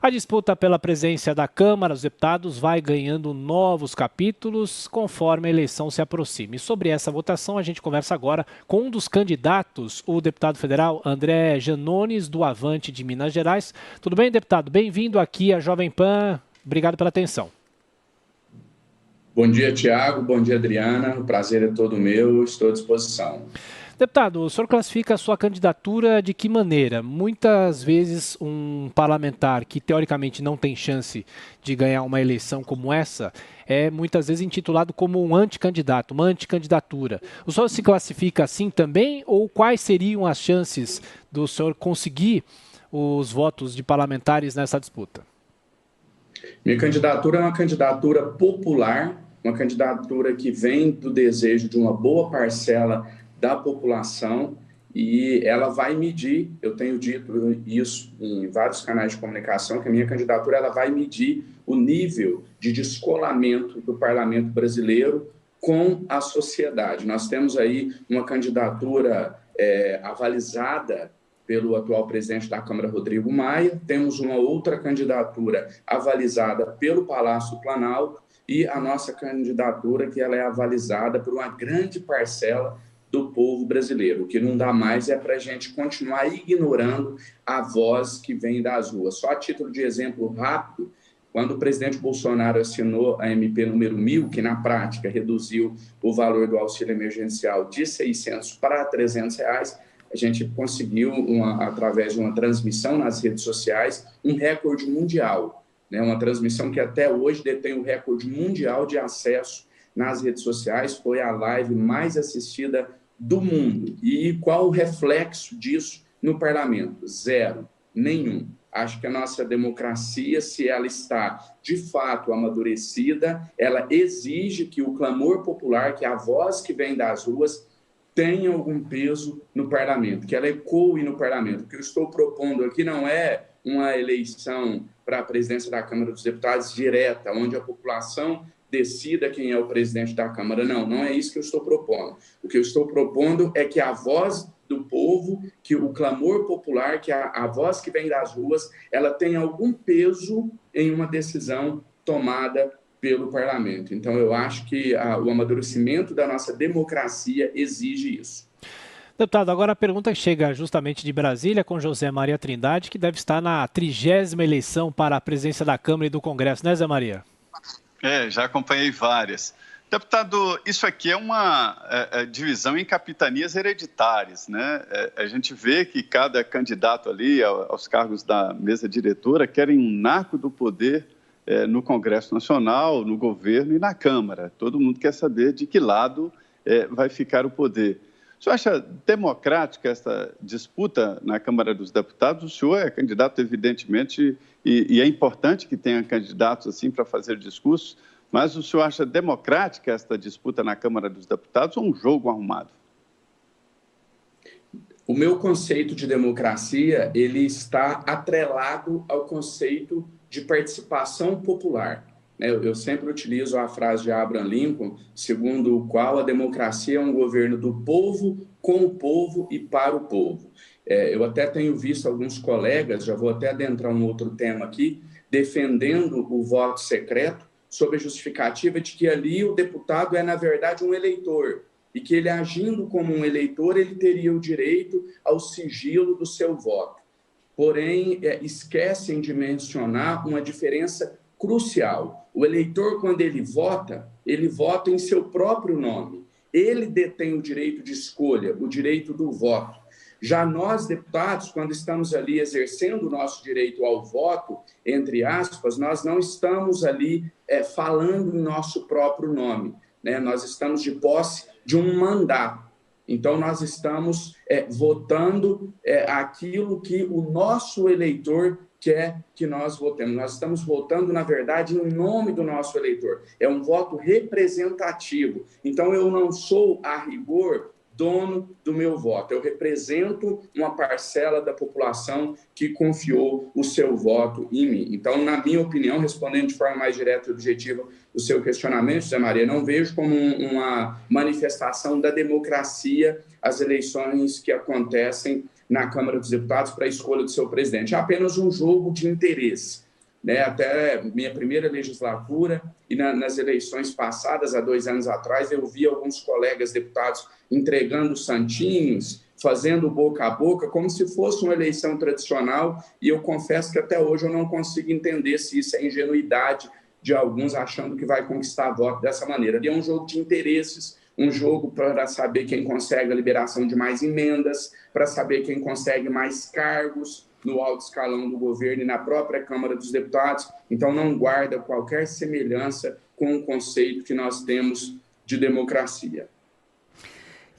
A disputa pela presidência da Câmara dos Deputados vai ganhando novos capítulos conforme a eleição se aproxima. E sobre essa votação, a gente conversa agora com um dos candidatos, o deputado federal André Janones, do Avante de Minas Gerais. Tudo bem, deputado? Bem-vindo aqui à Jovem Pan. Obrigado pela atenção. Bom dia, Tiago. Bom dia, Adriana. O prazer é todo meu. Estou à disposição. Deputado, o senhor classifica a sua candidatura de que maneira? Muitas vezes um parlamentar que teoricamente não tem chance de ganhar uma eleição como essa é muitas vezes intitulado como um anticandidato, uma anticandidatura. O senhor se classifica assim também ou quais seriam as chances do senhor conseguir os votos de parlamentares nessa disputa? Minha candidatura é uma candidatura popular, uma candidatura que vem do desejo de uma boa parcela da população e ela vai medir, eu tenho dito isso em vários canais de comunicação, que a minha candidatura ela vai medir o nível de descolamento do parlamento brasileiro com a sociedade. Nós temos aí uma candidatura avalizada pelo atual presidente da Câmara, Rodrigo Maia, temos uma outra candidatura avalizada pelo Palácio do Planalto e a nossa candidatura que ela é avalizada por uma grande parcela do povo brasileiro. O que não dá mais é para a gente continuar ignorando a voz que vem das ruas. Só a título de exemplo rápido, quando o presidente Bolsonaro assinou a MP número 1000, que na prática reduziu o valor do auxílio emergencial de R$600 para R$300, a gente conseguiu, através de uma transmissão nas redes sociais, um recorde mundial, né? Uma transmissão que até hoje detém o recorde mundial de acesso nas redes sociais, foi a live mais assistida do mundo. E qual o reflexo disso no parlamento? Zero, nenhum. Acho que a nossa democracia, se ela está de fato amadurecida, ela exige que o clamor popular, que a voz que vem das ruas, tenha algum peso no parlamento, que ela ecoe no parlamento. O que eu estou propondo aqui não é uma eleição para a presidência da Câmara dos Deputados direta, onde a população decida quem é o presidente da Câmara. Não é isso que eu estou propondo. O que eu estou propondo é que a voz do povo, que o clamor popular, que a voz que vem das ruas, ela tenha algum peso em uma decisão tomada pelo parlamento. Então, eu acho que o amadurecimento da nossa democracia exige isso. Deputado, agora a pergunta chega justamente de Brasília com José Maria Trindade, que deve estar na 30ª eleição para a presidência da Câmara e do Congresso, né, Zé Maria? Já acompanhei várias. Deputado, isso aqui é uma divisão em capitanias hereditárias, né? A gente vê que cada candidato ali aos cargos da mesa diretora querem um naco do poder no Congresso Nacional, no governo e na Câmara. Todo mundo quer saber de que lado vai ficar o poder. O senhor acha democrática essa disputa na Câmara dos Deputados? O senhor é candidato, evidentemente, e é importante que tenha candidatos assim para fazer discursos, mas o senhor acha democrática esta disputa na Câmara dos Deputados ou um jogo arrumado? O meu conceito de democracia, ele está atrelado ao conceito de participação popular. Eu sempre utilizo a frase de Abraham Lincoln, segundo o qual a democracia é um governo do povo, com o povo e para o povo. Eu até tenho visto alguns colegas, já vou até adentrar um outro tema aqui, defendendo o voto secreto, sob a justificativa de que ali o deputado é, na verdade, um eleitor, e que ele, agindo como um eleitor, ele teria o direito ao sigilo do seu voto. Porém, esquecem de mencionar uma diferença crucial. O eleitor, quando ele vota em seu próprio nome. Ele detém o direito de escolha, o direito do voto. Já nós, deputados, quando estamos ali exercendo o nosso direito ao voto, entre aspas, nós não estamos ali falando em nosso próprio nome, né? Nós estamos de posse de um mandato. Então, nós estamos votando aquilo que o nosso eleitor quer que nós votemos. Nós estamos votando, na verdade, em nome do nosso eleitor. É um voto representativo. Então, eu não sou, a rigor, dono do meu voto. Eu represento uma parcela da população que confiou o seu voto em mim. Então, na minha opinião, respondendo de forma mais direta e objetiva o seu questionamento, Zé Maria, não vejo como uma manifestação da democracia as eleições que acontecem na Câmara dos Deputados para a escolha do seu presidente. É apenas um jogo de interesse. né, até minha primeira legislatura, e nas eleições passadas, há 2 anos atrás, eu vi alguns colegas deputados entregando santinhos, fazendo boca a boca, como se fosse uma eleição tradicional, e eu confesso que até hoje eu não consigo entender se isso é ingenuidade de alguns achando que vai conquistar voto dessa maneira. Ali é um jogo de interesses, um jogo para saber quem consegue a liberação de mais emendas, para saber quem consegue mais cargos no alto escalão do governo e na própria Câmara dos Deputados. Então, não guarda qualquer semelhança com o conceito que nós temos de democracia.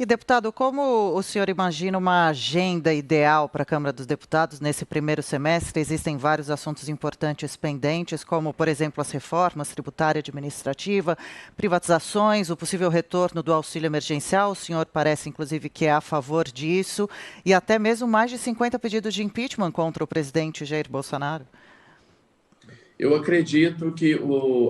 E, deputado, como o senhor imagina uma agenda ideal para a Câmara dos Deputados nesse primeiro semestre? Existem vários assuntos importantes pendentes, como, por exemplo, as reformas tributária e administrativa, privatizações, o possível retorno do auxílio emergencial. O senhor parece, inclusive, que é a favor disso, e até mesmo mais de 50 pedidos de impeachment contra o presidente Jair Bolsonaro. Eu acredito que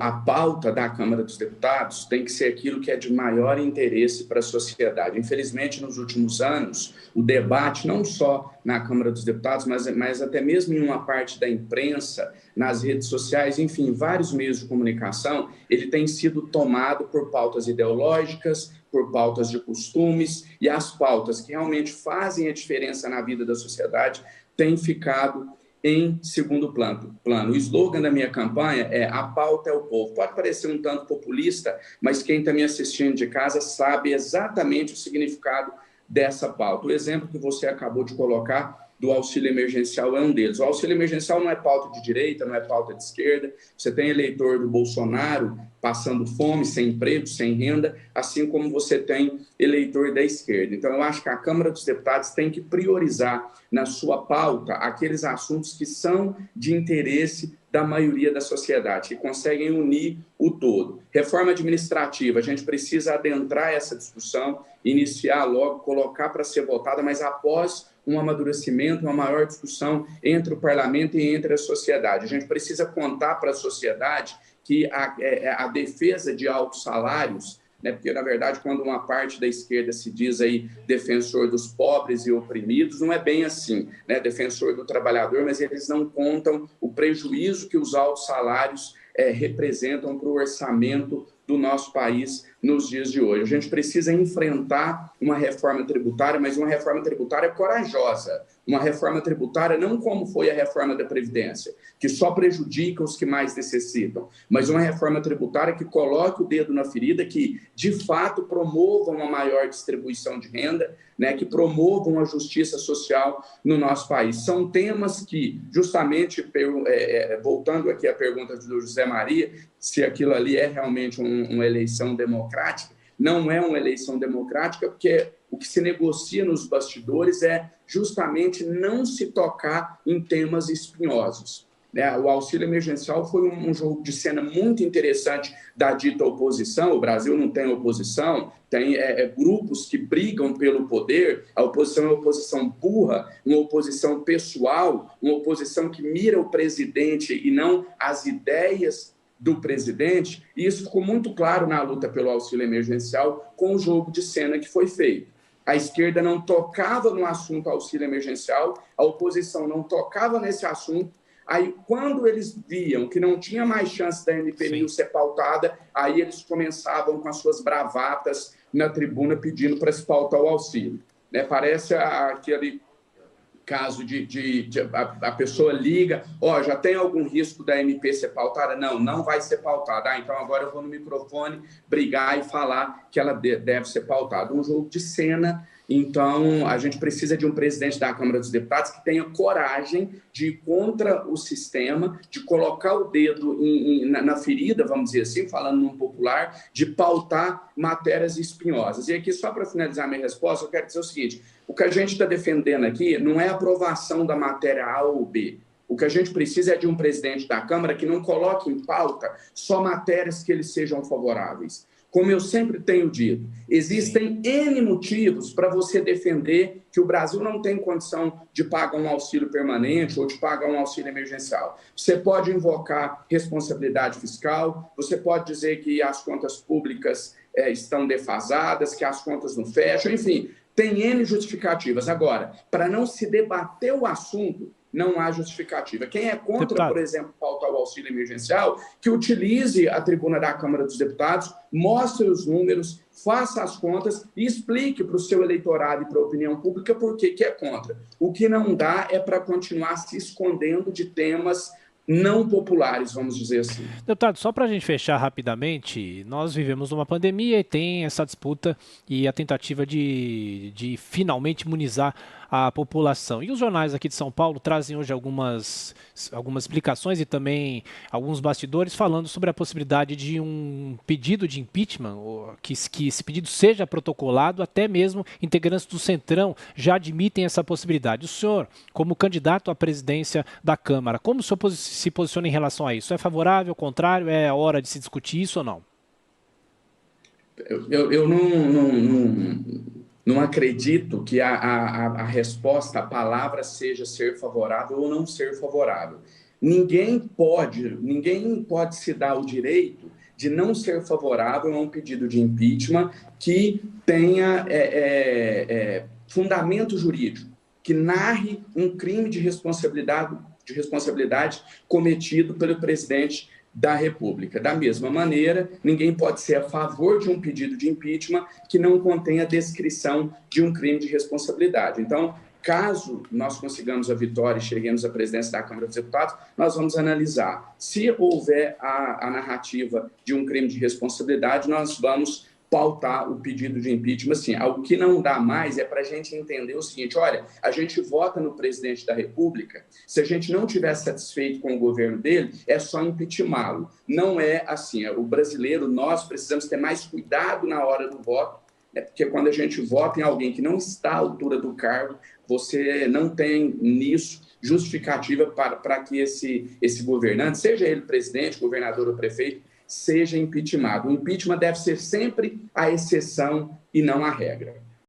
a pauta da Câmara dos Deputados tem que ser aquilo que é de maior interesse para a sociedade. Infelizmente, nos últimos anos, o debate, não só na Câmara dos Deputados, mas até mesmo em uma parte da imprensa, nas redes sociais, enfim, vários meios de comunicação, ele tem sido tomado por pautas ideológicas, por pautas de costumes, e as pautas que realmente fazem a diferença na vida da sociedade têm ficado em segundo plano. O slogan da minha campanha é "A pauta é o povo". Pode parecer um tanto populista, mas quem está me assistindo de casa sabe exatamente o significado dessa pauta. O exemplo que você acabou de colocar do auxílio emergencial é um deles. O auxílio emergencial não é pauta de direita, não é pauta de esquerda. Você tem eleitor do Bolsonaro passando fome, sem emprego, sem renda, assim como você tem eleitor da esquerda. Então, eu acho que a Câmara dos Deputados tem que priorizar na sua pauta aqueles assuntos que são de interesse da maioria da sociedade, que conseguem unir o todo. Reforma administrativa, a gente precisa adentrar essa discussão, iniciar logo, colocar para ser votada, mas após um amadurecimento, uma maior discussão entre o parlamento e entre a sociedade. A gente precisa contar para a sociedade que a defesa de altos salários, né, porque, na verdade, quando uma parte da esquerda se diz aí defensor dos pobres e oprimidos, não é bem assim, né, defensor do trabalhador, mas eles não contam o prejuízo que os altos salários representam para o orçamento do nosso país nos dias de hoje. A gente precisa enfrentar uma reforma tributária, mas uma reforma tributária corajosa, uma reforma tributária não como foi a reforma da Previdência, que só prejudica os que mais necessitam, mas uma reforma tributária que coloque o dedo na ferida, que de fato promova uma maior distribuição de renda, né, que promovam uma justiça social no nosso país. São temas que, justamente, voltando aqui à pergunta do José Maria, se aquilo ali é realmente uma eleição democrática, não é uma eleição democrática, porque o que se negocia nos bastidores é justamente não se tocar em temas espinhosos. O auxílio emergencial foi um jogo de cena muito interessante da dita oposição. O Brasil não tem oposição, tem grupos que brigam pelo poder. A oposição é uma oposição burra, uma oposição pessoal, uma oposição que mira o presidente e não as ideias do presidente. E isso ficou muito claro na luta pelo auxílio emergencial com o jogo de cena que foi feito. A esquerda não tocava no assunto auxílio emergencial, a oposição não tocava nesse assunto. Aí, quando eles viam que não tinha mais chance da NPMIL ser pautada, aí eles começavam com as suas bravatas na tribuna pedindo para se pautar o auxílio. Parece aquele caso a pessoa liga, já tem algum risco da MP ser pautada? Não vai ser pautada. Então agora eu vou no microfone brigar e falar que ela deve ser pautada. Um jogo de cena. Então, a gente precisa de um presidente da Câmara dos Deputados que tenha coragem de ir contra o sistema, de colocar o dedo na ferida, vamos dizer assim, falando num popular, de pautar matérias espinhosas. E aqui, só para finalizar minha resposta, eu quero dizer o seguinte: o que a gente está defendendo aqui não é a aprovação da matéria A ou B. O que a gente precisa é de um presidente da Câmara que não coloque em pauta só matérias que eles sejam favoráveis. Como eu sempre tenho dito, existem N motivos para você defender que o Brasil não tem condição de pagar um auxílio permanente ou de pagar um auxílio emergencial. Você pode invocar responsabilidade fiscal, você pode dizer que as contas públicas estão defasadas, que as contas não fecham, enfim, tem N justificativas. Agora, para não se debater o assunto, não há justificativa. Quem é contra, Deputado, por exemplo, pautar o auxílio emergencial, que utilize a tribuna da Câmara dos Deputados, mostre os números, faça as contas e explique para o seu eleitorado e para a opinião pública por que é contra. O que não dá é para continuar se escondendo de temas não populares, vamos dizer assim. deputado, só para a gente fechar rapidamente, nós vivemos uma pandemia e tem essa disputa e a tentativa de finalmente imunizar a população. E os jornais aqui de São Paulo trazem hoje algumas explicações e também alguns bastidores falando sobre a possibilidade de um pedido de impeachment, que esse pedido seja protocolado, até mesmo integrantes do Centrão já admitem essa possibilidade. O senhor, como candidato à presidência da Câmara, como o senhor se posiciona em relação a isso? É favorável, contrário? É a hora de se discutir isso ou não? Eu não acredito que a resposta, a palavra seja ser favorável ou não ser favorável. Ninguém pode se dar o direito de não ser favorável a um pedido de impeachment que tenha fundamento jurídico, que narre um crime de responsabilidade cometido pelo presidente da República. Da mesma maneira, ninguém pode ser a favor de um pedido de impeachment que não contenha descrição de um crime de responsabilidade. Então, caso nós consigamos a vitória e cheguemos à presidência da Câmara dos Deputados, nós vamos analisar. Se houver a narrativa de um crime de responsabilidade, nós vamos pautar o pedido de impeachment. Assim, o que não dá mais é para a gente entender o seguinte: olha, a gente vota no presidente da República, se a gente não estiver satisfeito com o governo dele, é só impeachmá-lo. Não é assim. O brasileiro, nós precisamos ter mais cuidado na hora do voto, porque quando a gente vota em alguém que não está à altura do cargo, você não tem nisso justificativa para que esse governante, seja ele presidente, governador ou prefeito, seja impeachmentado. O impeachment deve ser sempre a exceção e não a regra.